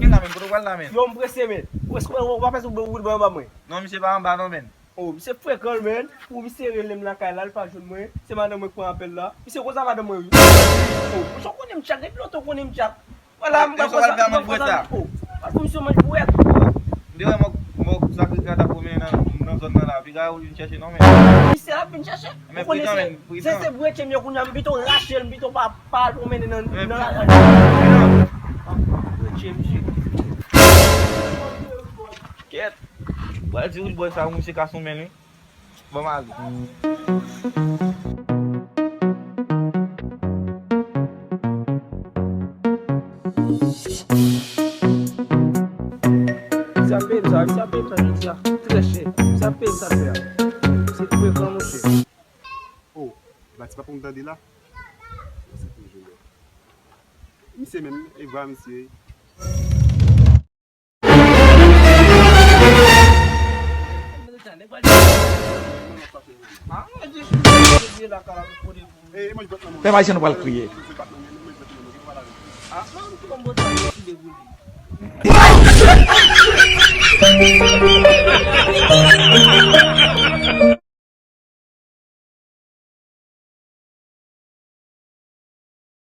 men la men, koto wal la men. Yo mprese men. Ou esko wapes ou boud ba mba mwen? Non, mi se pa an ba non men. Oh, mi se frekol men. Ou mi se relem la kay la l pa joun mwen. Se madame mwen kwa apel la. Mi se koza madame mwen. Oh, so konen mchak, et loto konen mchak. Wala mga So wal be aman bweta. Oh, wal pou msou manj bwet. Dewe mok sakri kata pou men nan zon nan la. Pi ga ou yon chache non men. Mi se ap vin chache. Men pwita men, pwita. Se bwet chen yo kounya mbito Rachel, mbito pa pal pou men nan la. Bwet chen msye. Ket. Wal di ou boy sa mwen se kason men li. Bon ma li. Oh, bah tu vas pas me demander là. C'est toujours là. Monsieur même, il va monsieur. Fais mal, je ne vais pas le crier. Ah,